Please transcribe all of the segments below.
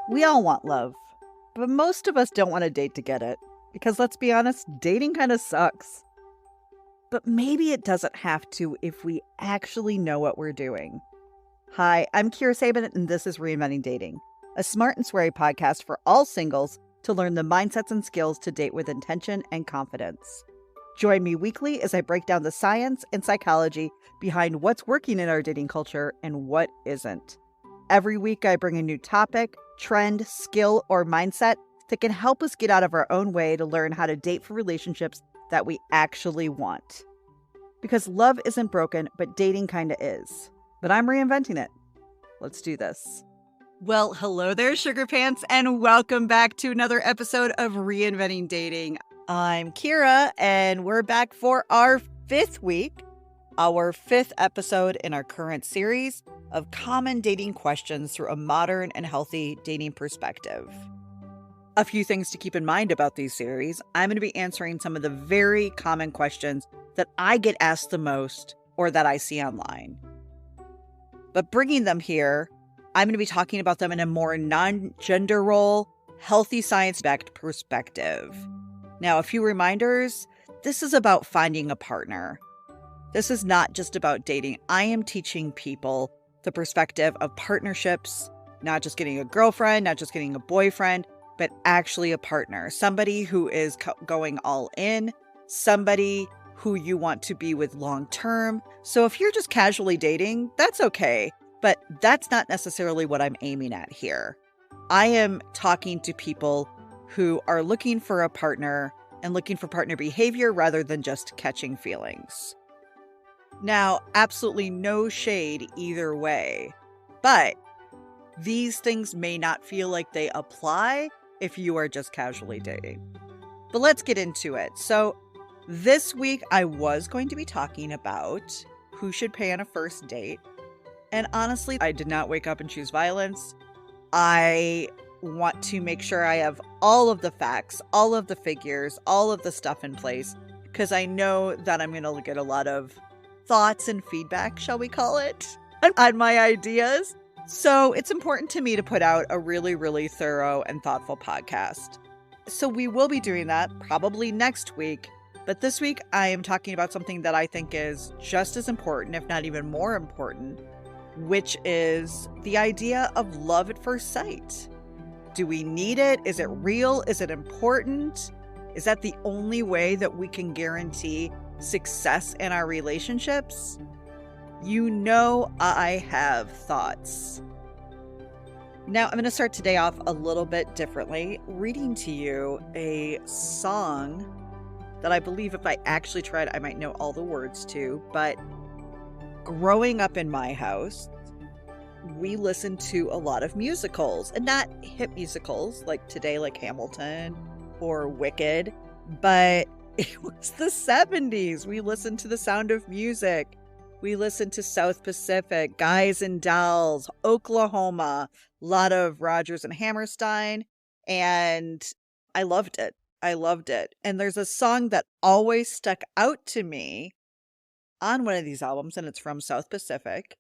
We all want love, but most of us don't want to date to get it. Because let's be honest, dating kind of sucks. But maybe it doesn't have to if we actually know what we're doing. Hi, I'm Sabin, and this is Reinventing Dating, a smart and sweary podcast for all singles to learn the mindsets and skills to date with intention and confidence. Join me weekly as I break down the science and psychology behind what's working in our dating culture and what isn't. Every week, I bring a new topic, trend, skill, or mindset that can help us get out of our own way to learn how to date for relationships that we actually want. Because love isn't broken, but dating kind of is. But I'm reinventing it. Let's do this. Well, hello there, Sugar Pants, and welcome back to another episode of Reinventing Dating. I'm Kira, and we're back for our fifth week, our fifth episode in our current series of common dating questions through a modern and healthy dating perspective. A few things to keep in mind about these series. I'm going to be answering some of the very common questions that I get asked the most or that I see online. But bringing them here, I'm going to be talking about them in a more non-gender role, healthy science-backed perspective. Now, a few reminders. This is about finding a partner. This is not just about dating. I am teaching people the perspective of partnerships, not just getting a girlfriend, not just getting a boyfriend, but actually a partner. Somebody who is going all in, somebody who you want to be with long term. So if you're just casually dating, that's okay. But that's not necessarily what I'm aiming at here. I am talking to people who are looking for a partner and looking for partner behavior rather than just catching feelings. Now, absolutely no shade either way, but these things may not feel like they apply if you are just casually dating. But let's get into it. So this week I was going to be talking about who should pay on a first date. And honestly, I did not wake up and choose violence. I want to make sure I have all of the facts, all of the figures, all of the stuff in place, because I know that I'm going to get a lot of thoughts and feedback, shall we call it, on my ideas. So it's important to me to put out a really, really thorough and thoughtful podcast. So we will be doing that probably next week. But this week, I am talking about something that I think is just as important, if not even more important, which is the idea of love at first sight. Do we need it? Is it real? Is it important? Is that the only way that we can guarantee success in our relationships? You know, I have thoughts. Now, I'm going to start today off a little bit differently, reading to you a song that I believe if I actually tried, I might know all the words to. But growing up in my house, we listened to a lot of musicals, and not hit musicals like today, like Hamilton or Wicked, but it was the 70s. We listened to The Sound of Music. We listened to South Pacific, Guys and Dolls, Oklahoma, a lot of Rodgers and Hammerstein, and I loved it. I loved it. And there's a song that always stuck out to me on one of these albums, and it's from South Pacific,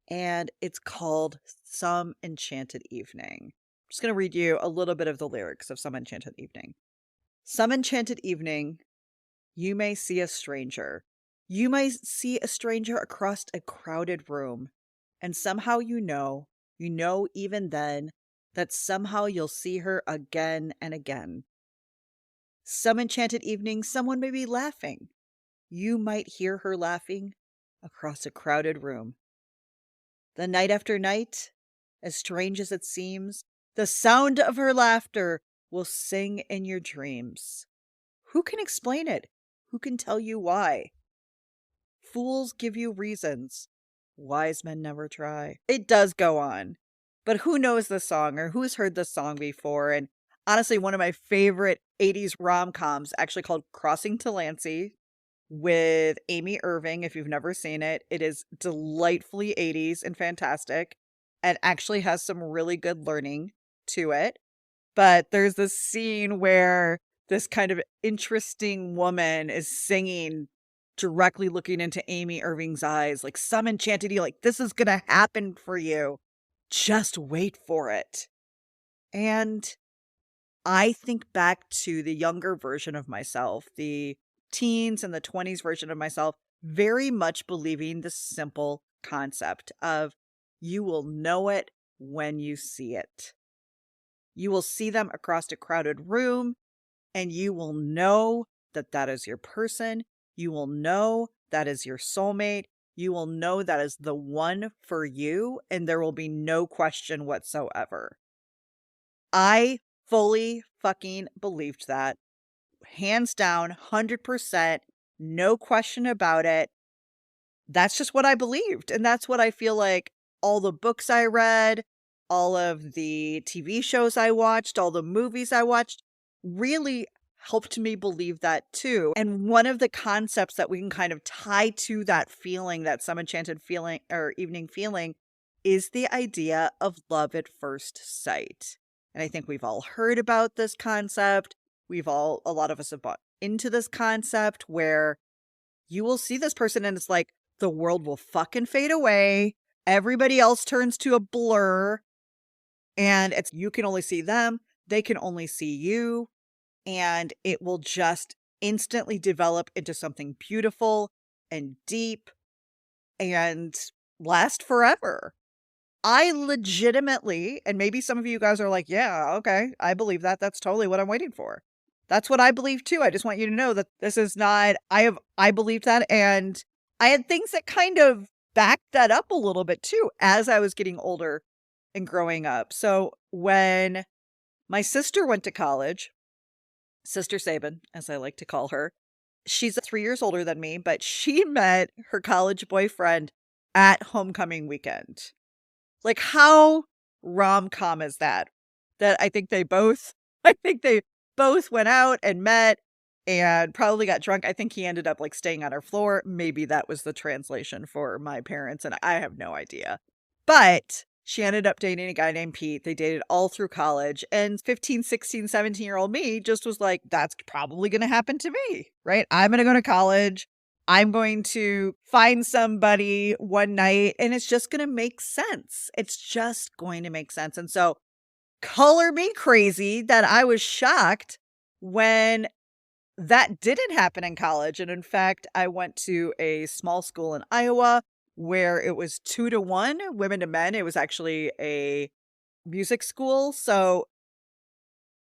and it's called Some Enchanted Evening. I'm just going to read you a little bit of the lyrics of Some Enchanted Evening. Some enchanted evening, you may see a stranger. You may see a stranger across a crowded room, and somehow you know even then, that somehow you'll see her again and again. Some enchanted evening, someone may be laughing. You might hear her laughing across a crowded room. The night after night, as strange as it seems, the sound of her laughter will sing in your dreams. Who can explain it? Who can tell you why? Fools give you reasons. Wise men never try. It does go on. But who knows this song or who's heard this song before? And honestly, one of my favorite 80s rom-coms, actually called Crossing to Lansing, with Amy Irving. If you've never seen it, it is delightfully 80s and fantastic, and actually has some really good learning to it. But there's this scene where this kind of interesting woman is singing directly looking into Amy Irving's eyes, like, some enchanted, like, this is gonna happen for you. Just wait for it. And I think back to the younger version of myself, the teens and the 20s version of myself, very much believing the simple concept of you will know it when you see it. You will see them across a crowded room and you will know that that is your person. You will know that is your soulmate. You will know that is the one for you, and there will be no question whatsoever. I fully fucking believed that. Hands down, 100%, no question about it. That's just what I believed, and that's what I feel like all the books I read, all of the TV shows I watched, all the movies I watched really helped me believe that too. And one of the concepts that we can kind of tie to that feeling, that some enchanted feeling or evening feeling, is the idea of love at first sight. And I think we've all heard about this concept. A lot of us have bought into this concept where you will see this person and it's like the world will fucking fade away. Everybody else turns to a blur and it's you can only see them, they can only see you, and it will just instantly develop into something beautiful and deep and last forever. I legitimately, and maybe some of you guys are like, yeah, okay, I believe that. That's totally what I'm waiting for. That's what I believe too. I just want you to know that this is not, I believed that. And I had things that kind of backed that up a little bit too as I was getting older and growing up. So when my sister went to college, Sister Sabin, as I like to call her, she's 3 years older than me, but she met her college boyfriend at homecoming weekend. Like, how rom-com is that? That I think they both went out and met and probably got drunk. I think he ended up, like, staying on her floor. Maybe that was the translation for my parents, and I have no idea. But she ended up dating a guy named Pete. They dated all through college, and 15, 16, 17-year-old me just was like, "That's probably gonna happen to me, right? I'm gonna go to college. I'm going to find somebody one night and it's just going to make sense. It's just going to make sense." And so, color me crazy that I was shocked when that didn't happen in college. And in fact, I went to a small school in Iowa where it was 2-to-1 women to men. It was actually a music school. So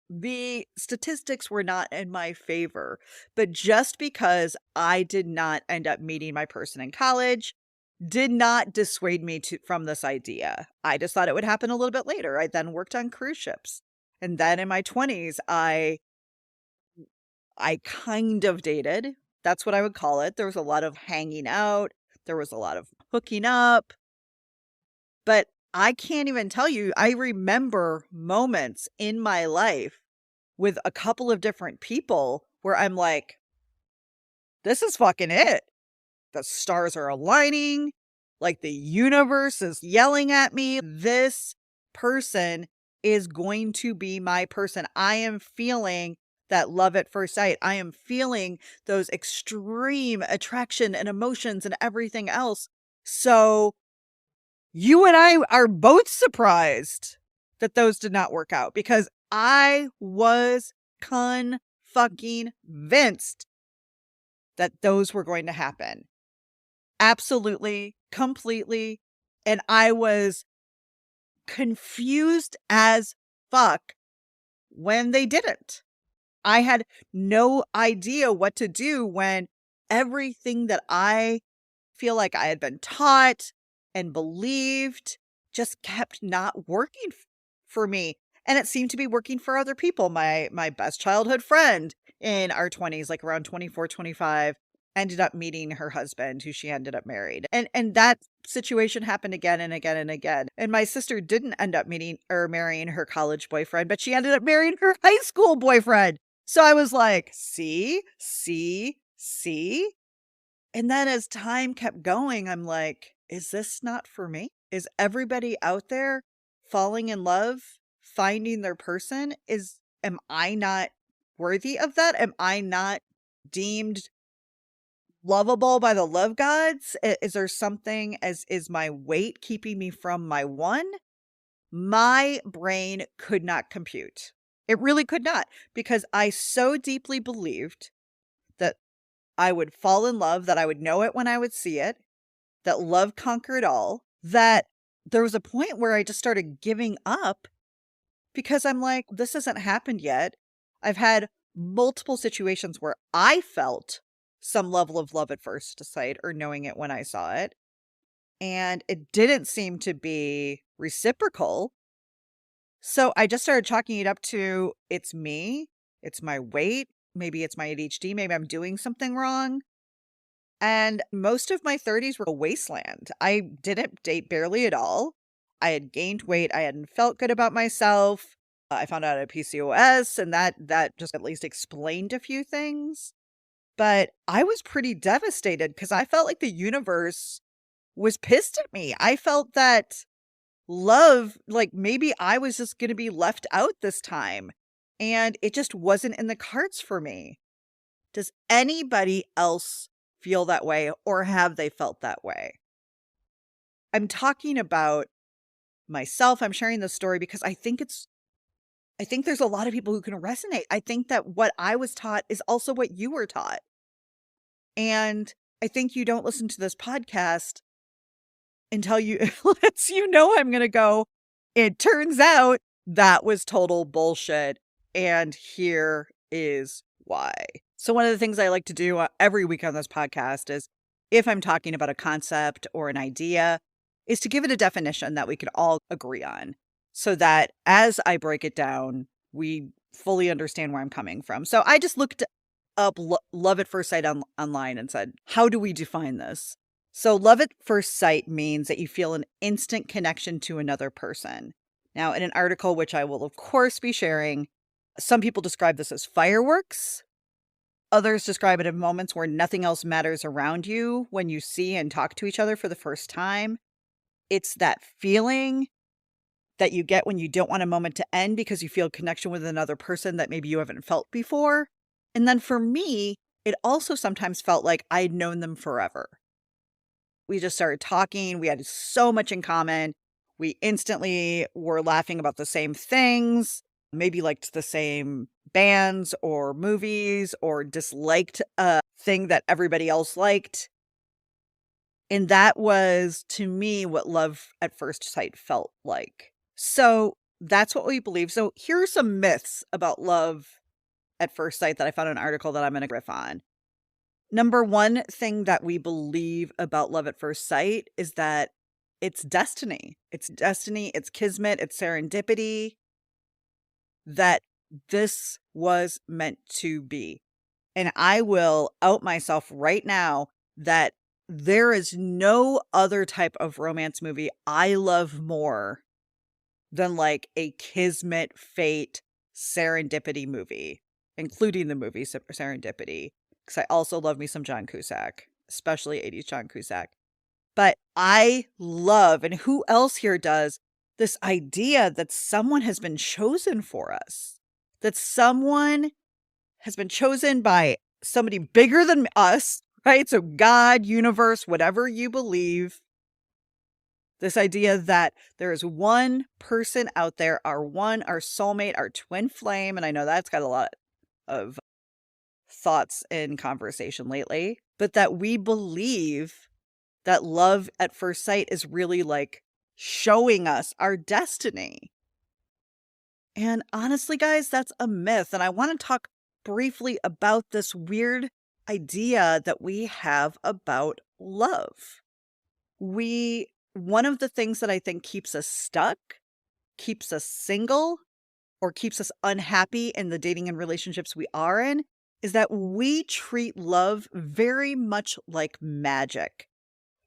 the statistics were not in my favor, but just because I did not end up meeting my person in college did not dissuade me from this idea. I just thought it would happen a little bit later. I then worked on cruise ships. And then in my 20s, I kind of dated. That's what I would call it. There was a lot of hanging out, there was a lot of hooking up, but I can't even tell you. I remember moments in my life with a couple of different people where I'm like, this is fucking it. The stars are aligning, like the universe is yelling at me. This person is going to be my person. I am feeling that love at first sight. I am feeling those extreme attraction and emotions and everything else. So you and I are both surprised that those did not work out because I was fucking convinced that those were going to happen. Absolutely, completely. And I was confused as fuck when they didn't. I had no idea what to do when everything that I feel like I had been taught and believed just kept not working for me. And it seemed to be working for other people. My best childhood friend in our 20s, like around 24, 25, ended up meeting her husband, who she ended up married. And that situation happened again and again and again. And my sister didn't end up meeting or marrying her college boyfriend, but she ended up marrying her high school boyfriend. So I was like, see. And then as time kept going, I'm like, is this not for me? Is everybody out there falling in love, finding their person? Am I not worthy of that? Am I not deemed lovable by the love gods? Is there something is my weight keeping me from my one? my brain could not compute. It really could not, because I so deeply believed that I would fall in love, that I would know it when I would see it, that love conquered all, that there was a point where I just started giving up because I'm like, this hasn't happened yet. I've had multiple situations where I felt some level of love at first sight or knowing it when I saw it, and it didn't seem to be reciprocal. So I just started chalking it up to it's me, it's my weight, maybe it's my ADHD, maybe I'm doing something wrong. And most of my 30s were a wasteland. I didn't date barely at all. I had gained weight. I hadn't felt good about myself. I found out I had PCOS, and that just at least explained a few things. But I was pretty devastated because I felt like the universe was pissed at me. I felt that love, like maybe I was just going to be left out this time. And it just wasn't in the cards for me. Does anybody else feel that way, or have they felt that way? I'm talking about myself. I'm sharing this story because I think there's a lot of people who can resonate. I think that what I was taught is also what you were taught. And I think you don't listen to this podcast until you lets you know I'm going to go, it turns out that was total bullshit. And here is why. So one of the things I like to do every week on this podcast is, if I'm talking about a concept or an idea, is to give it a definition that we can all agree on, so that as I break it down, we fully understand where I'm coming from. So I just looked up love at first sight online and said, how do we define this? So love at first sight means that you feel an instant connection to another person. Now, in an article, which I will of course be sharing, some people describe this as fireworks. Others describe it in moments where nothing else matters around you when you see and talk to each other for the first time. It's that feeling that you get when you don't want a moment to end because you feel a connection with another person that maybe you haven't felt before. And then for me, it also sometimes felt like I'd known them forever. We just started talking. We had so much in common. We instantly were laughing about the same things, maybe liked the same bands or movies, or disliked a thing that everybody else liked. And that was, to me, what love at first sight felt like. So that's what we believe. So here are some myths about love at first sight that I found in an article that I'm going to riff on. Number one thing that we believe about love at first sight is that it's destiny. It's destiny, it's kismet, it's serendipity, that this was meant to be. And I will out myself right now that there is no other type of romance movie I love more than like a kismet, fate, serendipity movie, including the movie Serendipity. Because I also love me some John Cusack, especially 80s John Cusack. But I love, and who else here does, this idea that someone has been chosen for us, that someone has been chosen by somebody bigger than us, right? So God, universe, whatever you believe. This idea that there is one person out there, our soulmate, our twin flame. And I know that's got a lot of thoughts in conversation lately, but that we believe that love at first sight is really like showing us our destiny. And honestly, guys, that's a myth. And I want to talk briefly about this weird idea that we have about love. One of the things that I think keeps us stuck, keeps us single, or keeps us unhappy in the dating and relationships we are in, is that we treat love very much like magic.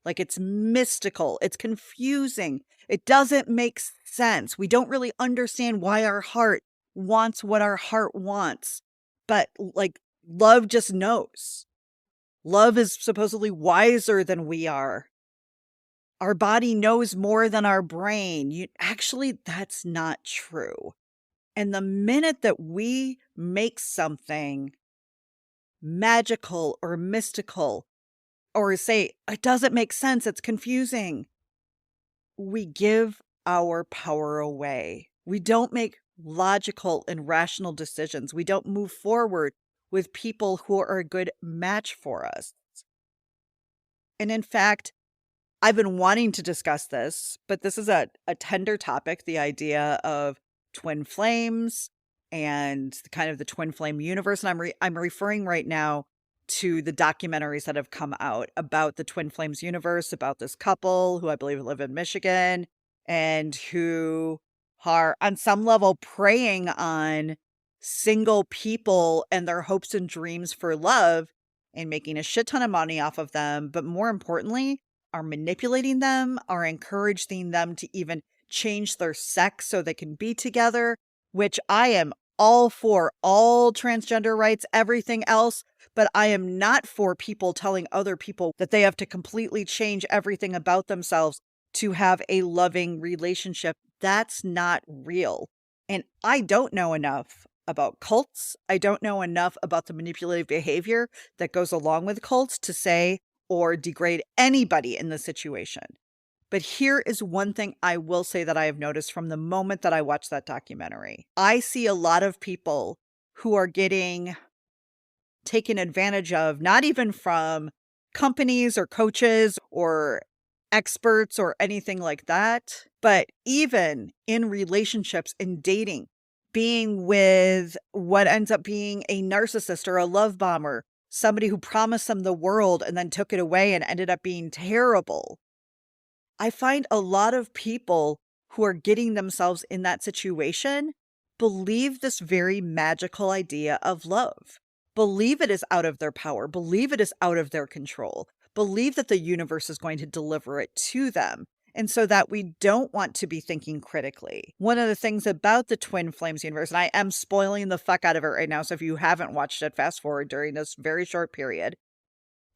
Like it's mystical, it's confusing, it doesn't make sense. We don't really understand why our heart wants what our heart wants. But like love just knows. Love is supposedly wiser than we are. Our body knows more than our brain. Actually, that's not true. And the minute that we make something magical or mystical, or say, it doesn't make sense, it's confusing, we give our power away. We don't make logical and rational decisions. We don't move forward with people who are a good match for us. And in fact, I've been wanting to discuss this, but this is a tender topic, the idea of twin flames and kind of the twin flame universe. And I'm referring right now to the documentaries that have come out about the twin flames universe, about this couple who I believe live in Michigan and who are on some level preying on single people and their hopes and dreams for love and making a shit ton of money off of them. But more importantly, are manipulating them, are encouraging them to even change their sex so they can be together, which I am all for, all transgender rights, everything else. But I am not for people telling other people that they have to completely change everything about themselves to have a loving relationship. That's not real. And I don't know enough about cults. I don't know enough about the manipulative behavior that goes along with cults to say or degrade anybody in the situation. But here is one thing I will say that I have noticed from the moment that I watched that documentary. I see a lot of people who are getting taken advantage of, not even from companies or coaches or experts or anything like that, but even in relationships and dating, being with what ends up being a narcissist or a love bomber, somebody who promised them the world and then took it away and ended up being terrible. I find a lot of people who are getting themselves in that situation believe this very magical idea of love, believe it is out of their power, believe it is out of their control, believe that the universe is going to deliver it to them. And so that we don't want to be thinking critically. One of the things about the Twin Flames universe, and I am spoiling the fuck out of it right now, so if you haven't watched it, fast forward during this very short period,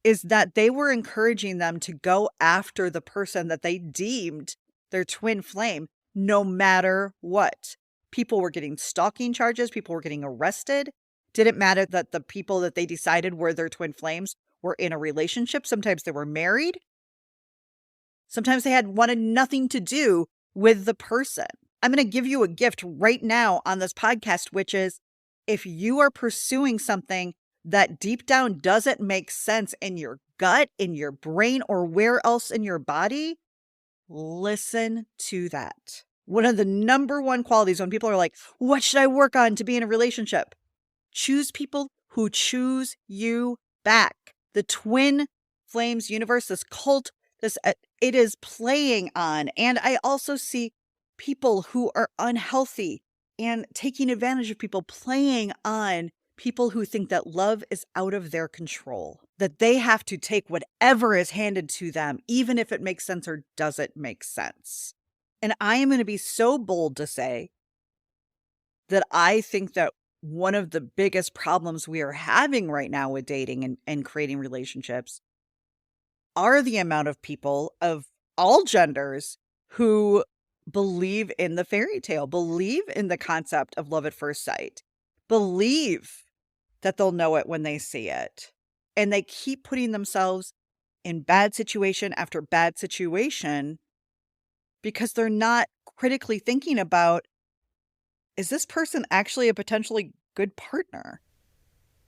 is that they were encouraging them to go after the person that they deemed their twin flame, no matter what. People were getting stalking charges. People were getting arrested. Didn't matter that the people that they decided were their twin flames were in a relationship. Sometimes they were married. Sometimes they had wanted nothing to do with the person. I'm going to give you a gift right now on this podcast, which is if you are pursuing something that deep down doesn't make sense in your gut, in your brain, or where else in your body, listen to that. One of the number one qualities when people are like, what should I work on to be in a relationship? Choose people who choose you back. The Twin Flames universe, this cult, it is playing on. And I also see people who are unhealthy and taking advantage of people, playing on people who think that love is out of their control, that they have to take whatever is handed to them, even if it makes sense or doesn't make sense. And I am going to be so bold to say that I think that one of the biggest problems we are having right now with dating and creating relationships are the amount of people of all genders who believe in the fairy tale, believe in the concept of love at first sight, believe that they'll know it when they see it. And they keep putting themselves in bad situation after bad situation because they're not critically thinking about, is this person actually a potentially good partner?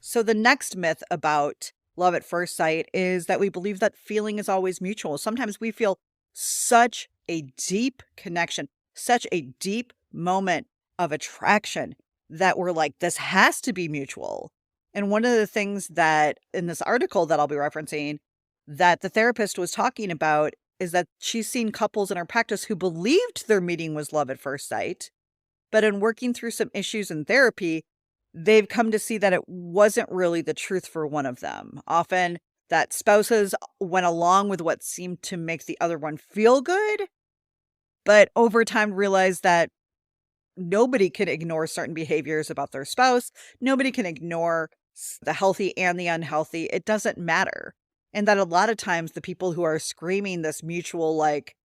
So the next myth about love at first sight is that we believe that feeling is always mutual. Sometimes we feel such a deep connection, such a deep moment of attraction that we're like, this has to be mutual. And one of the things that in this article that I'll be referencing that the therapist was talking about is that she's seen couples in her practice who believed their meeting was love at first sight, but in working through some issues in therapy, they've come to see that it wasn't really the truth for one of them. Often that spouses went along with what seemed to make the other one feel good, but over time realized that nobody can ignore certain behaviors about their spouse. Nobody can ignore the healthy and the unhealthy. It doesn't matter. And that a lot of times the people who are screaming this mutual, like,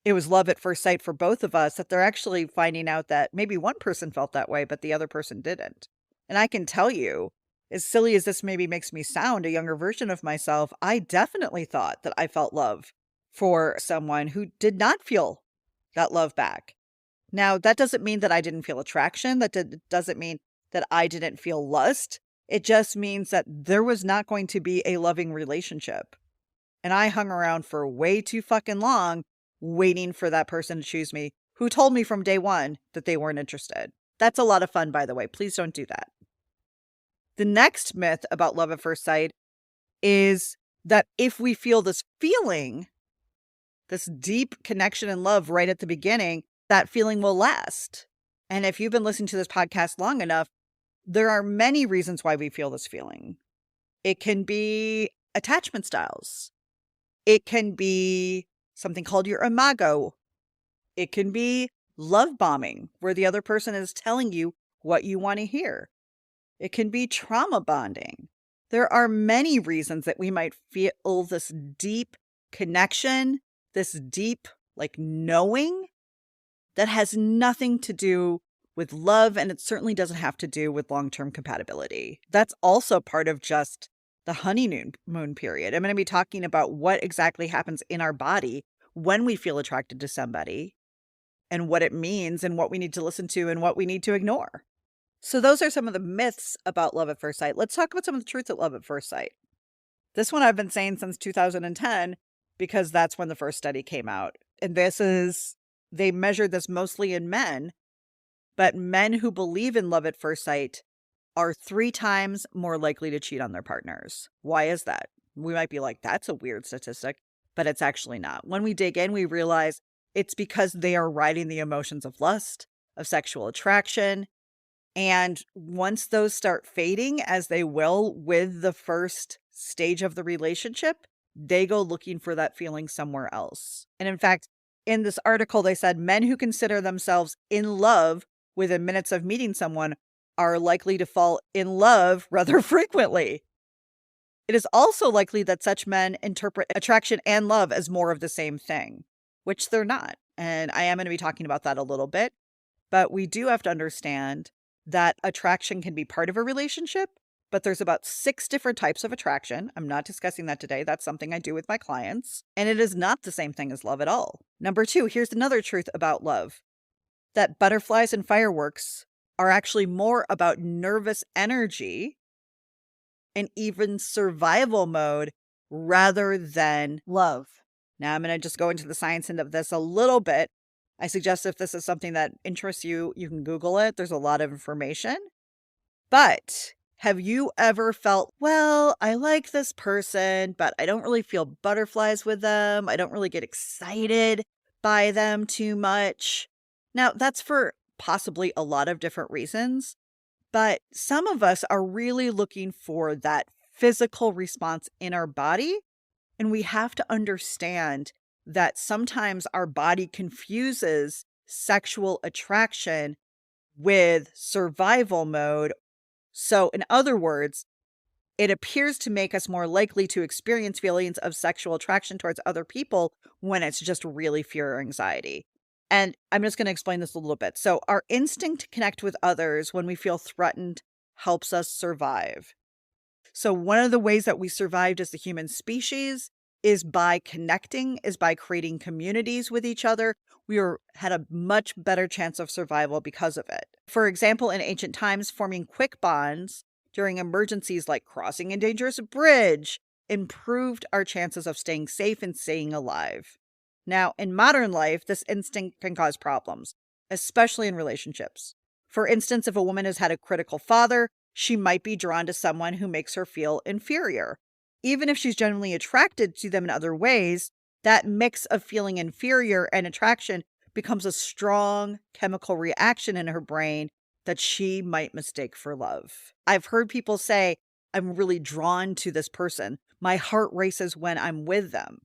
it was love at first sight for both of us, that they're actually finding out that maybe one person felt that way, but the other person didn't. And I can tell you, as silly as this maybe makes me sound, a younger version of myself, I definitely thought that I felt love for someone who did not feel that love back. Now, that doesn't mean that I didn't feel attraction. That doesn't mean that I didn't feel lust. It just means that there was not going to be a loving relationship. And I hung around for way too fucking long waiting for that person to choose me who told me from day one that they weren't interested. That's a lot of fun, by the way. Please don't do that. The next myth about love at first sight is that if we feel this feeling, this deep connection and love right at the beginning, that feeling will last. And if you've been listening to this podcast long enough, there are many reasons why we feel this feeling. It can be attachment styles. It can be something called your imago. It can be love bombing, where the other person is telling you what you want to hear. It can be trauma bonding. There are many reasons that we might feel this deep connection, this deep, knowing that has nothing to do with love, and it certainly doesn't have to do with long-term compatibility. That's also part of just the honeymoon period. I'm going to be talking about what exactly happens in our body when we feel attracted to somebody and what it means and what we need to listen to and what we need to ignore. So those are some of the myths about love at first sight. Let's talk about some of the truths at love at first sight. This one I've been saying since 2010 because that's when the first study came out. And they measured this mostly in men, but men who believe in love at first sight are 3 times more likely to cheat on their partners. Why is that? We might be like, that's a weird statistic, but it's actually not. When we dig in, we realize it's because they are riding the emotions of lust, of sexual attraction. And once those start fading, as they will with the first stage of the relationship, they go looking for that feeling somewhere else. And in fact, in this article, they said men who consider themselves in love within minutes of meeting someone are likely to fall in love rather frequently. It is also likely that such men interpret attraction and love as more of the same thing, which they're not. And I am going to be talking about that a little bit. But we do have to understand that attraction can be part of a relationship, but there's about 6 different types of attraction. I'm not discussing that today. That's something I do with my clients. And it is not the same thing as love at all. Number 2, here's another truth about love, that butterflies and fireworks are actually more about nervous energy and even survival mode rather than love. Now I'm going to just go into the science end of this a little bit. I suggest if this is something that interests you, you can Google it. There's a lot of information. But have you ever felt, well, I like this person, but I don't really feel butterflies with them. I don't really get excited by them too much. Now, that's for possibly a lot of different reasons, but some of us are really looking for that physical response in our body, and we have to understand that sometimes our body confuses sexual attraction with survival mode. So, in other words, it appears to make us more likely to experience feelings of sexual attraction towards other people when it's just really fear or anxiety. And I'm just going to explain this a little bit. So, our instinct to connect with others when we feel threatened helps us survive. So, one of the ways that we survived as the human species is by connecting, is by creating communities with each other. Had a much better chance of survival because of it. For example, in ancient times, forming quick bonds during emergencies like crossing a dangerous bridge improved our chances of staying safe and staying alive. Now, in modern life, this instinct can cause problems, especially in relationships. For instance, if a woman has had a critical father, she might be drawn to someone who makes her feel inferior. Even if she's genuinely attracted to them in other ways, that mix of feeling inferior and attraction becomes a strong chemical reaction in her brain that she might mistake for love. I've heard people say, I'm really drawn to this person. My heart races when I'm with them.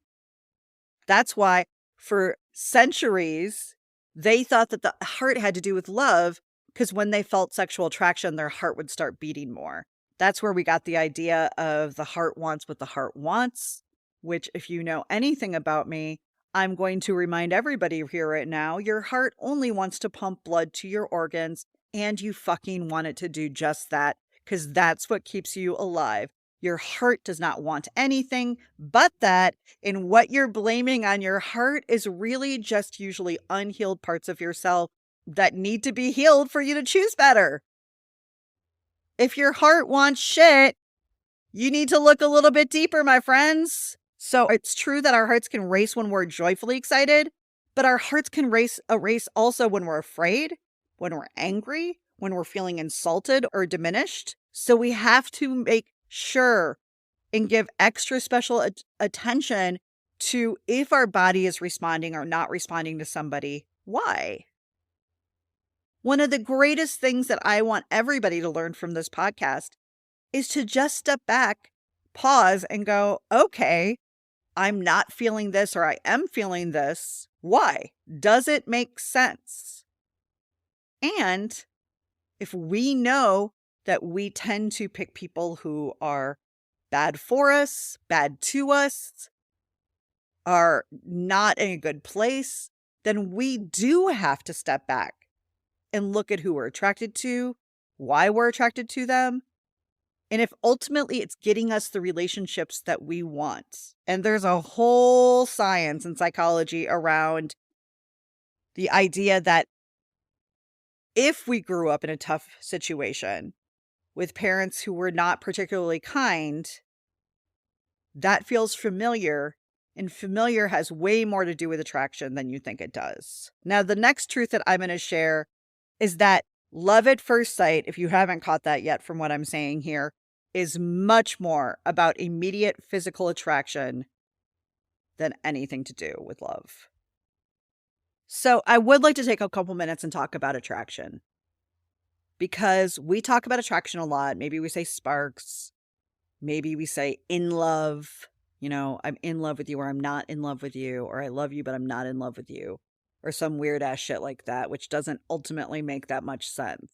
That's why for centuries, they thought that the heart had to do with love, because when they felt sexual attraction, their heart would start beating more. That's where we got the idea of the heart wants what the heart wants, which if you know anything about me, I'm going to remind everybody here right now, your heart only wants to pump blood to your organs, and you fucking want it to do just that, because that's what keeps you alive. Your heart does not want anything but that, and what you're blaming on your heart is really just usually unhealed parts of yourself that need to be healed for you to choose better. If your heart wants shit, you need to look a little bit deeper, my friends. So it's true that our hearts can race when we're joyfully excited, but our hearts can race also when we're afraid, when we're angry, when we're feeling insulted or diminished. So we have to make sure and give extra special attention to if our body is responding or not responding to somebody. Why? One of the greatest things that I want everybody to learn from this podcast is to just step back, pause, and go, okay, I'm not feeling this or I am feeling this. Why? Does it make sense? And if we know that we tend to pick people who are bad for us, bad to us, are not in a good place, then we do have to step back and look at who we're attracted to, why we're attracted to them, and if ultimately it's getting us the relationships that we want. And there's a whole science and psychology around the idea that if we grew up in a tough situation with parents who were not particularly kind, that feels familiar, and familiar has way more to do with attraction than you think it does. Now, the next truth that I'm going to share is that love at first sight, if you haven't caught that yet from what I'm saying here, is much more about immediate physical attraction than anything to do with love. So I would like to take a couple minutes and talk about attraction, because we talk about attraction a lot. Maybe we say sparks. Maybe we say in love. You know, I'm in love with you, or I'm not in love with you, or I love you, but I'm not in love with you, or some weird ass shit like that, which doesn't ultimately make that much sense.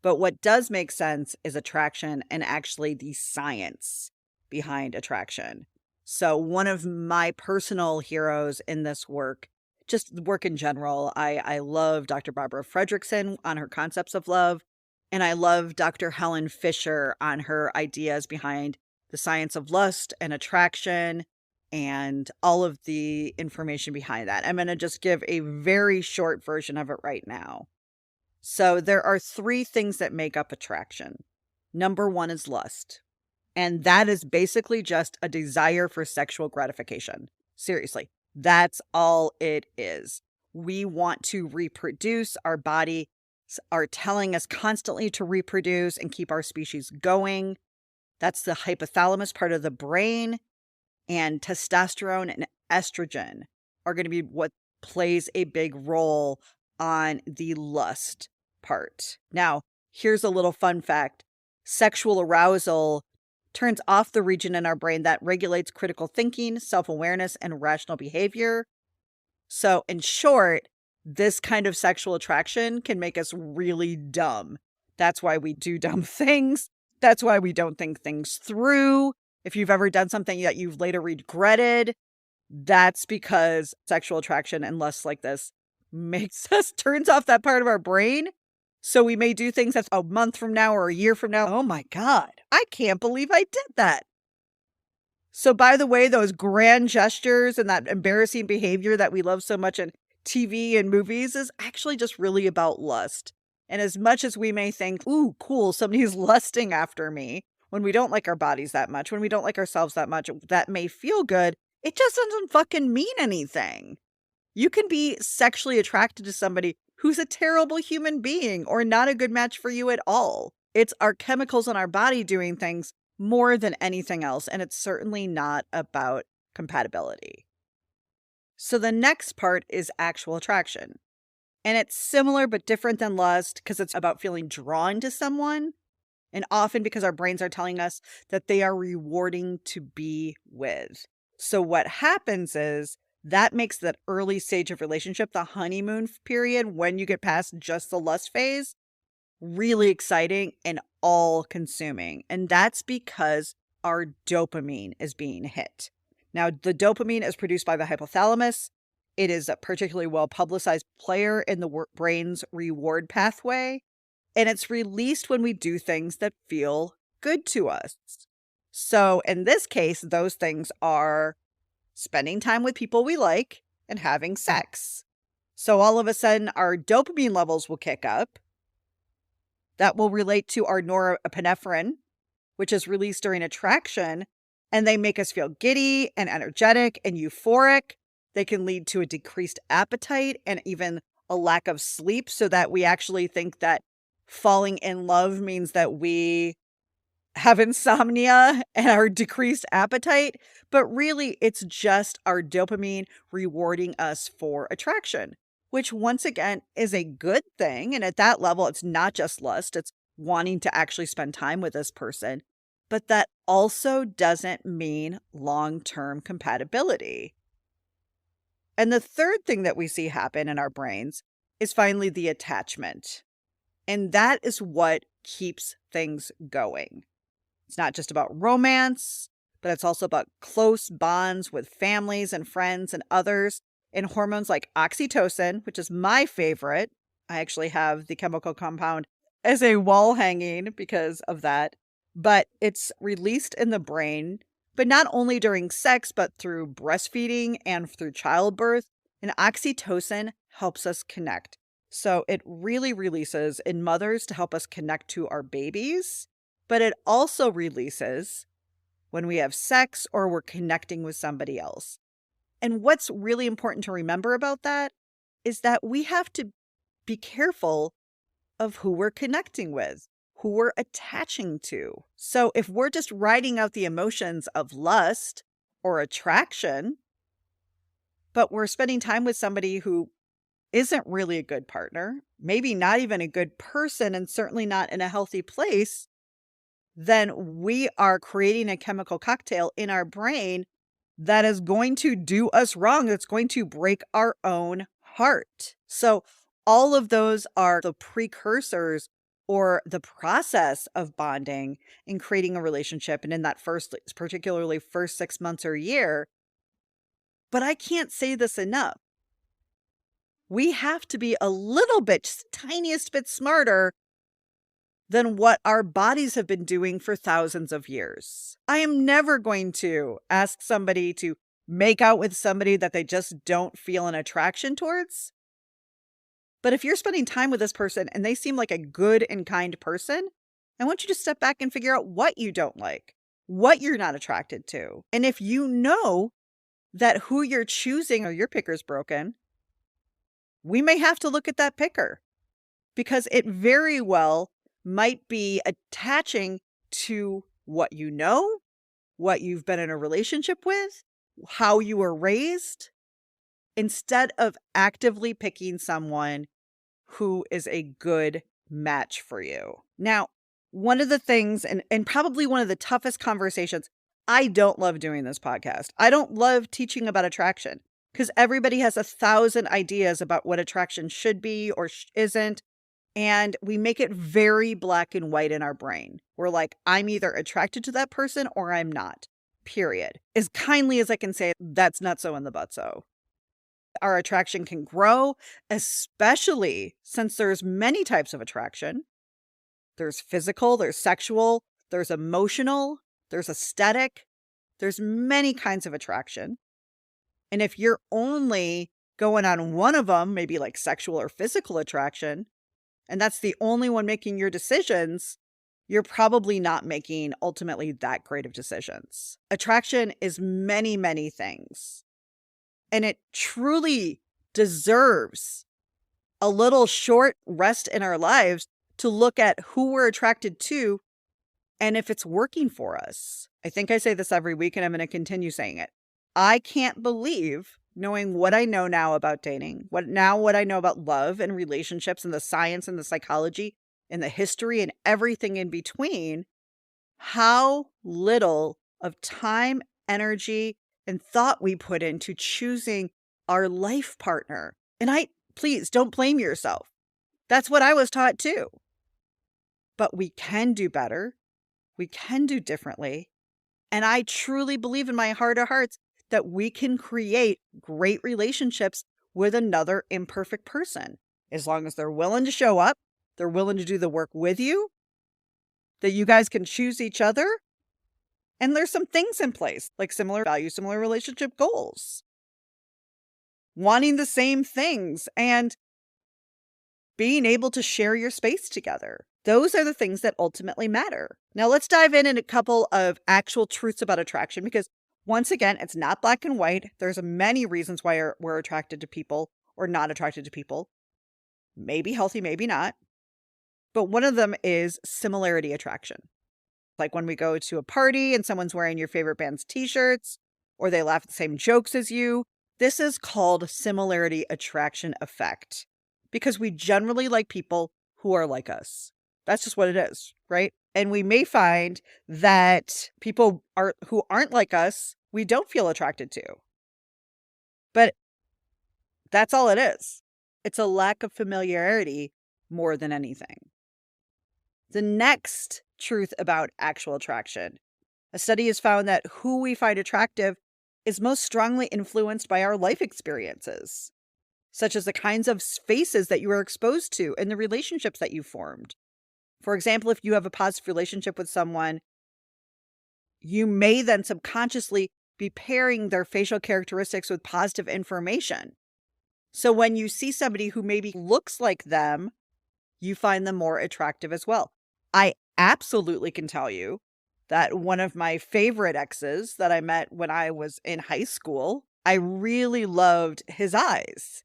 But what does make sense is attraction and actually the science behind attraction. So one of my personal heroes in this work, just work in general, I love Dr. Barbara Fredrickson on her concepts of love. And I love Dr. Helen Fisher on her ideas behind the science of lust and attraction and all of the information behind that. I'm going to just give a very short version of it right now. So there are 3 things that make up attraction. Number 1 is lust. And that is basically just a desire for sexual gratification. Seriously, that's all it is. We want to reproduce. Our body are telling us constantly to reproduce and keep our species going. That's the hypothalamus part of the brain. And testosterone and estrogen are going to be what plays a big role on the lust part. Now, here's a little fun fact. Sexual arousal turns off the region in our brain that regulates critical thinking, self-awareness, and rational behavior. So, in short, this kind of sexual attraction can make us really dumb. That's why we do dumb things. That's why we don't think things through. If you've ever done something that you've later regretted, that's because sexual attraction and lust like this turns off that part of our brain. So we may do things that's a month from now or a year from now. Oh my God, I can't believe I did that. So by the way, those grand gestures and that embarrassing behavior that we love so much in TV and movies is actually just really about lust. And as much as we may think, ooh, cool, somebody's lusting after me, when we don't like our bodies that much, when we don't like ourselves that much, that may feel good, it just doesn't fucking mean anything. You can be sexually attracted to somebody who's a terrible human being or not a good match for you at all. It's our chemicals in our body doing things more than anything else, and it's certainly not about compatibility. So the next part is actual attraction. And it's similar but different than lust because it's about feeling drawn to someone, and often because our brains are telling us that they are rewarding to be with. So what happens is that makes that early stage of relationship, the honeymoon period, when you get past just the lust phase, really exciting and all-consuming. And that's because our dopamine is being hit. Now, the dopamine is produced by the hypothalamus. It is a particularly well-publicized player in the brain's reward pathway. And it's released when we do things that feel good to us. So in this case, those things are spending time with people we like and having sex. So all of a sudden, our dopamine levels will kick up. That will relate to our norepinephrine, which is released during attraction, and they make us feel giddy and energetic and euphoric. They can lead to a decreased appetite and even a lack of sleep, so that we actually think that falling in love means that we have insomnia and our decreased appetite. But really, it's just our dopamine rewarding us for attraction, which once again is a good thing. And at that level, it's not just lust, it's wanting to actually spend time with this person. But that also doesn't mean long-term compatibility. And the third thing that we see happen in our brains is finally the attachment. And that is what keeps things going. It's not just about romance, but it's also about close bonds with families and friends and others, and hormones like oxytocin, which is my favorite. I actually have the chemical compound as a wall hanging because of that. But it's released in the brain, but not only during sex, but through breastfeeding and through childbirth. And oxytocin helps us connect. So it really releases in mothers to help us connect to our babies, but it also releases when we have sex or we're connecting with somebody else. And what's really important to remember about that is that we have to be careful of who we're connecting with, who we're attaching to. So if we're just riding out the emotions of lust or attraction, but we're spending time with somebody who isn't really a good partner, maybe not even a good person, and certainly not in a healthy place, then we are creating a chemical cocktail in our brain that is going to do us wrong. It's going to break our own heart. So all of those are the precursors or the process of bonding and creating a relationship. And in that particularly first 6 months or year. But I can't say this enough. We have to be a little bit, just the tiniest bit smarter than what our bodies have been doing for thousands of years. I am never going to ask somebody to make out with somebody that they just don't feel an attraction towards. But if you're spending time with this person and they seem like a good and kind person, I want you to step back and figure out what you don't like, what you're not attracted to. And if you know that who you're choosing or your picker's broken, we may have to look at that picker, because it very well might be attaching to what you know, what you've been in a relationship with, how you were raised, instead of actively picking someone who is a good match for you. Now, one of the things, and probably one of the toughest conversations, I don't love doing this podcast. I don't love teaching about attraction because everybody has 1,000 ideas about what attraction should be or isn't. And we make it very black and white in our brain. We're like, I'm either attracted to that person or I'm not, period. As kindly as I can say, that's not so in the but so. Our attraction can grow, especially since there's many types of attraction. There's physical, there's sexual, there's emotional, there's aesthetic. There's many kinds of attraction. And if you're only going on one of them, maybe like sexual or physical attraction, and that's the only one making your decisions, you're probably not making ultimately that great of decisions. Attraction is many, many things. And it truly deserves a little short rest in our lives to look at who we're attracted to and if it's working for us. I think I say this every week and I'm going to continue saying it. I can't believe, knowing what I know now about dating, what I know about love and relationships and the science and the psychology and the history and everything in between, how little of time, energy, and thought we put into choosing our life partner. And please don't blame yourself. That's what I was taught too. But we can do better. We can do differently. And I truly believe in my heart of hearts that we can create great relationships with another imperfect person. As long as they're willing to show up, they're willing to do the work with you, that you guys can choose each other. And there's some things in place, like similar values, similar relationship goals, wanting the same things, and being able to share your space together. Those are the things that ultimately matter. Now let's dive in a couple of actual truths about attraction, because once again, it's not black and white. There's many reasons why we're attracted to people or not attracted to people. Maybe healthy, maybe not. But one of them is similarity attraction. Like when we go to a party and someone's wearing your favorite band's t-shirts, or they laugh at the same jokes as you. This is called similarity attraction effect, because we generally like people who are like us. That's just what it is, right? And we may find that people who aren't like us, we don't feel attracted to. But that's all it is. It's a lack of familiarity more than anything. The next truth about actual attraction. A study has found that who we find attractive is most strongly influenced by our life experiences, such as the kinds of faces that you are exposed to and the relationships that you formed. For example, if you have a positive relationship with someone, you may then subconsciously be pairing their facial characteristics with positive information. So when you see somebody who maybe looks like them, you find them more attractive as well. I absolutely can tell you that one of my favorite exes that I met when I was in high school, I really loved his eyes.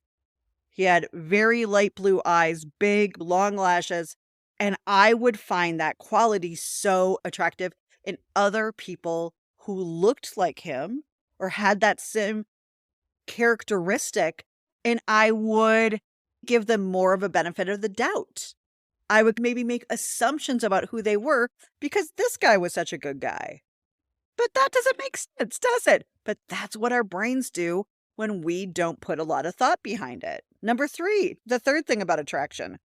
He had very light blue eyes, big, long lashes, and I would find that quality so attractive in other people who looked like him or had that same characteristic, and I would give them more of a benefit of the doubt. I would maybe make assumptions about who they were because this guy was such a good guy. But that doesn't make sense, does it? But that's what our brains do when we don't put a lot of thought behind it. Number 3, the third thing about attraction.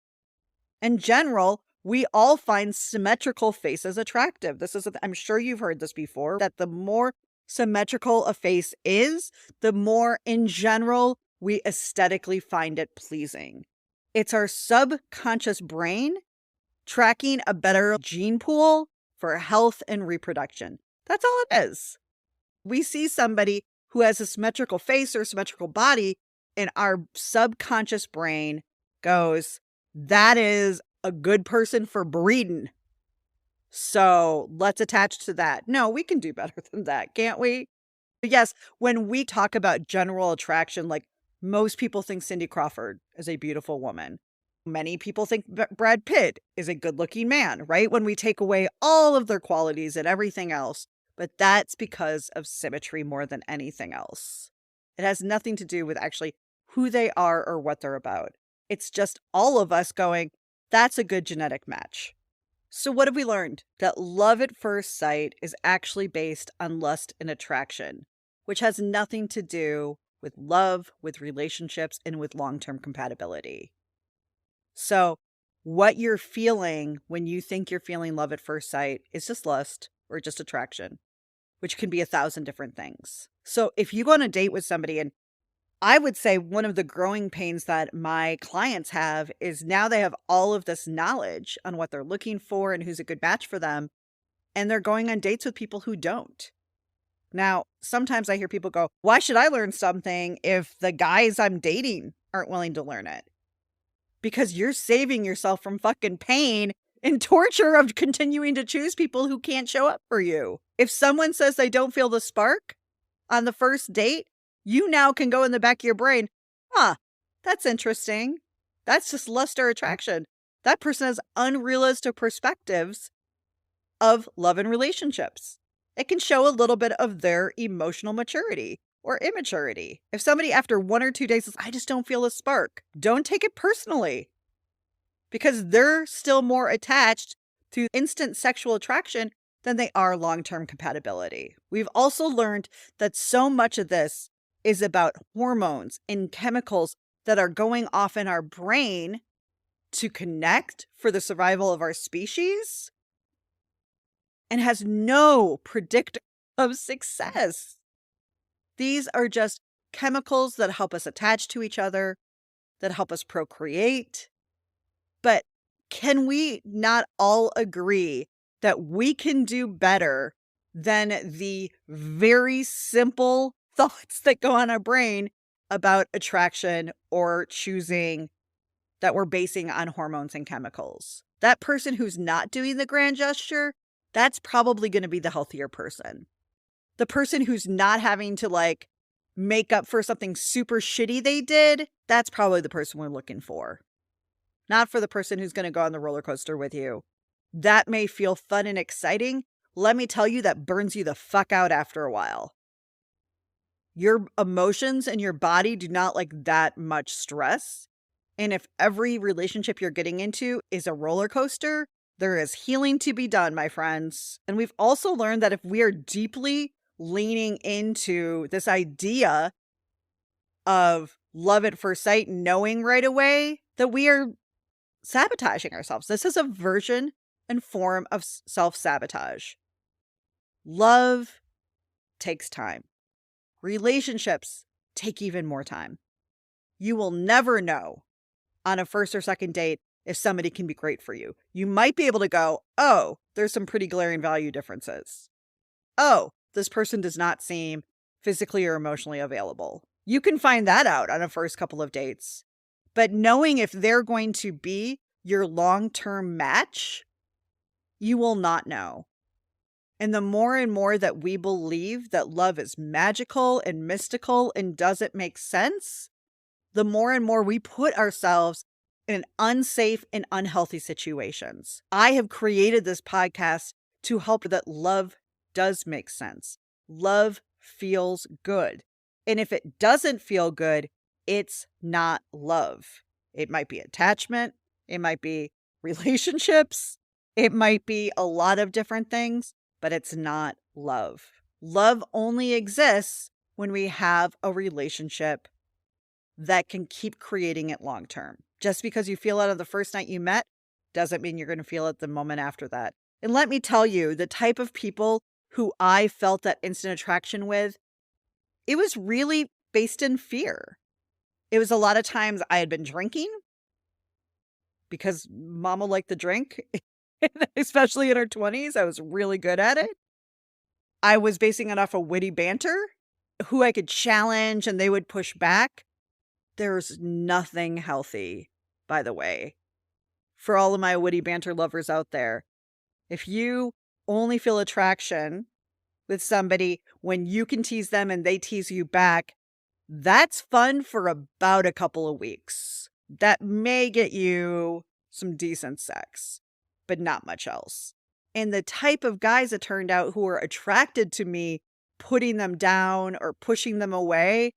In general, we all find symmetrical faces attractive. I'm sure you've heard this before, that the more symmetrical a face is, the more in general we aesthetically find it pleasing. It's our subconscious brain tracking a better gene pool for health and reproduction. That's all it is. We see somebody who has a symmetrical face or symmetrical body, and our subconscious brain goes, that is a good person for breeding. So let's attach to that. No, we can do better than that, can't we? Yes, when we talk about general attraction, like most people think Cindy Crawford is a beautiful woman. Many people think Brad Pitt is a good-looking man, right? When we take away all of their qualities and everything else. But that's because of symmetry more than anything else. It has nothing to do with actually who they are or what they're about. It's just all of us going, that's a good genetic match. So what have we learned? That love at first sight is actually based on lust and attraction, which has nothing to do with love, with relationships, and with long-term compatibility. So what you're feeling when you think you're feeling love at first sight is just lust or just attraction, which can be 1,000 different things. So if you go on a date with somebody, and I would say one of the growing pains that my clients have is now they have all of this knowledge on what they're looking for and who's a good match for them, and they're going on dates with people who don't. Now, sometimes I hear people go, why should I learn something if the guys I'm dating aren't willing to learn it? Because you're saving yourself from fucking pain and torture of continuing to choose people who can't show up for you. If someone says they don't feel the spark on the first date, you now can go in the back of your brain, that's interesting. That's just lust or attraction. That person has unrealistic perspectives of love and relationships. It can show a little bit of their emotional maturity or immaturity. If somebody after 1 or 2 days says, I just don't feel a spark, don't take it personally, because they're still more attached to instant sexual attraction than they are long-term compatibility. We've also learned that so much of this is about hormones and chemicals that are going off in our brain to connect for the survival of our species, and has no predictor of success. These are just chemicals that help us attach to each other, that help us procreate. But can we not all agree that we can do better than the very simple thoughts that go on our brain about attraction or choosing that we're basing on hormones and chemicals. That person who's not doing the grand gesture, that's probably going to be the healthier person. The person who's not having to like make up for something super shitty they did, that's probably the person we're looking for. Not for the person who's going to go on the roller coaster with you. That may feel fun and exciting. Let me tell you, that burns you the fuck out after a while. Your emotions and your body do not like that much stress. And if every relationship you're getting into is a roller coaster, there is healing to be done, my friends. And we've also learned that if we are deeply leaning into this idea of love at first sight, knowing right away, that we are sabotaging ourselves. This is a version and form of self-sabotage. Love takes time. Relationships take even more time. You will never know on a first or second date if somebody can be great for you. You might be able to go, oh, there's some pretty glaring value differences. Oh, this person does not seem physically or emotionally available. You can find that out on a first couple of dates. But knowing if they're going to be your long-term match, you will not know. And the more and more that we believe that love is magical and mystical and doesn't make sense, the more and more we put ourselves in unsafe and unhealthy situations. I have created this podcast to help that love does make sense. Love feels good. And if it doesn't feel good, it's not love. It might be attachment. It might be relationships. It might be a lot of different things, but it's not love. Love only exists when we have a relationship that can keep creating it long term. Just because you feel it on the first night you met doesn't mean you're going to feel it the moment after that. And let me tell you, the type of people who I felt that instant attraction with, it was really based in fear. It was a lot of times I had been drinking because mama liked to drink, especially in her 20s. I was really good at it. I was basing it off of witty banter, who I could challenge and they would push back. There's nothing healthy, by the way, for all of my witty banter lovers out there. If you only feel attraction with somebody when you can tease them and they tease you back, that's fun for about a couple of weeks. That may get you some decent sex, but not much else. And the type of guys, it turned out, who were attracted to me, putting them down or pushing them away,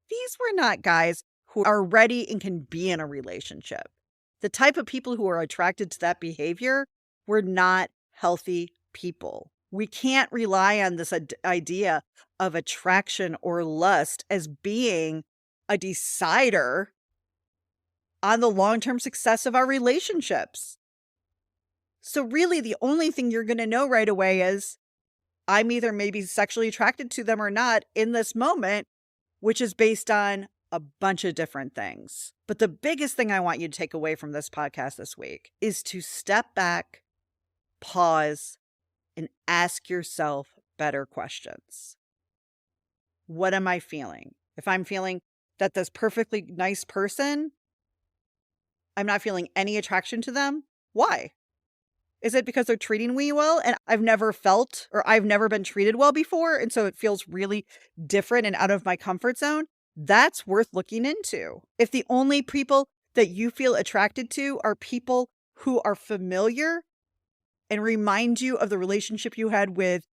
these were not guys who are ready and can be in a relationship. The type of people who are attracted to that behavior were not healthy people. We can't rely on this idea of attraction or lust as being a decider on the long-term success of our relationships. So really, the only thing you're going to know right away is I'm either maybe sexually attracted to them or not in this moment, which is based on a bunch of different things. But the biggest thing I want you to take away from this podcast this week is to step back, pause, and ask yourself better questions. What am I feeling? If I'm feeling that this perfectly nice person, I'm not feeling any attraction to them, why? Is it because they're treating me well and I've never felt or I've never been treated well before, and so it feels really different and out of my comfort zone? That's worth looking into. If the only people that you feel attracted to are people who are familiar and remind you of the relationship you had with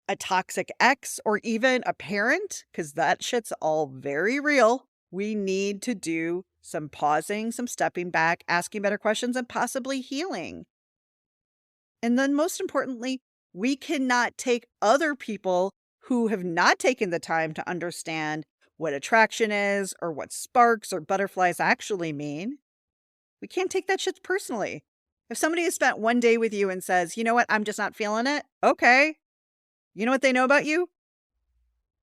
a toxic ex or even a parent, because that shit's all very real, we need to do some pausing, some stepping back, asking better questions, and possibly healing. And then most importantly, we cannot take other people who have not taken the time to understand what attraction is or what sparks or butterflies actually mean. We can't take that shit personally. If somebody has spent one day with you and says, you know what, I'm just not feeling it. Okay. You know what they know about you?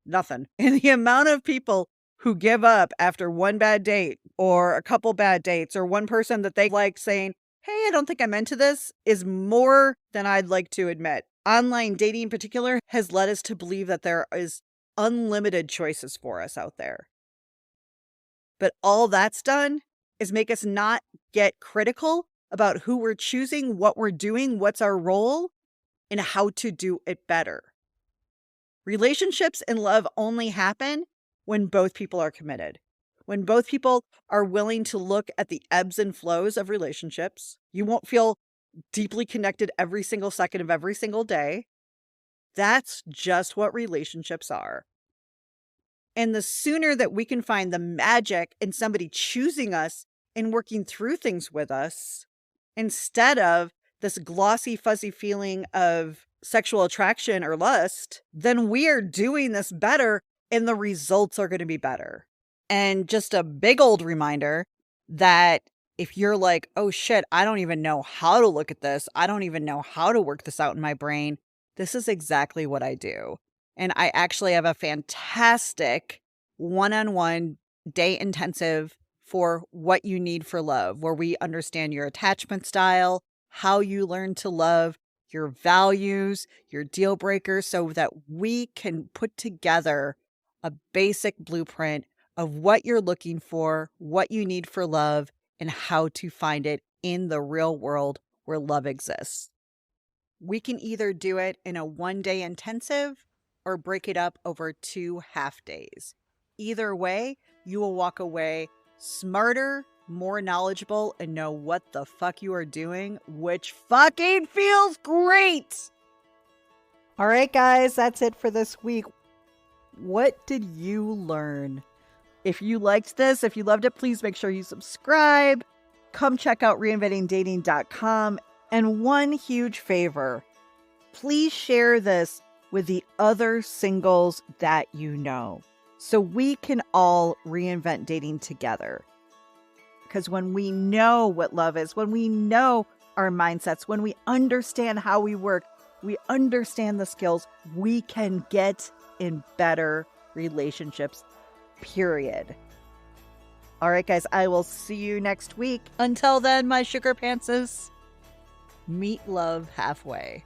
Nothing. And the amount of people who give up after one bad date or a couple bad dates or one person that they like saying, hey, I don't think I'm into this, is more than I'd like to admit. Online dating in particular has led us to believe that there is unlimited choices for us out there. But all that's done is make us not get critical about who we're choosing, what we're doing, what's our role, and how to do it better. Relationships and love only happen when both people are committed. When both people are willing to look at the ebbs and flows of relationships. You won't feel deeply connected every single second of every single day. That's just what relationships are. And the sooner that we can find the magic in somebody choosing us and working through things with us, instead of this glossy, fuzzy feeling of sexual attraction or lust, then we are doing this better and the results are going to be better. And just a big old reminder that if you're like, oh shit, I don't even know how to look at this, I don't even know how to work this out in my brain, this is exactly what I do. And I actually have a fantastic one-on-one day intensive for what you need for love, where we understand your attachment style, how you learn to love, your values, your deal breakers, so that we can put together a basic blueprint of what you're looking for, what you need for love, and how to find it in the real world where love exists. We can either do it in a one-day intensive or break it up over 2 half days. Either way, you will walk away smarter, more knowledgeable, and know what the fuck you are doing, which fucking feels great. All right, guys, that's it for this week. What did you learn? If you liked this, if you loved it, please make sure you subscribe. Come check out reinventingdating.com. And one huge favor, please share this with the other singles that you know, so we can all reinvent dating together. Because when we know what love is, when we know our mindsets, when we understand how we work, we understand the skills, we can get in better relationships, period. All right, guys, I will see you next week. Until then, my sugar pantses, meet love halfway.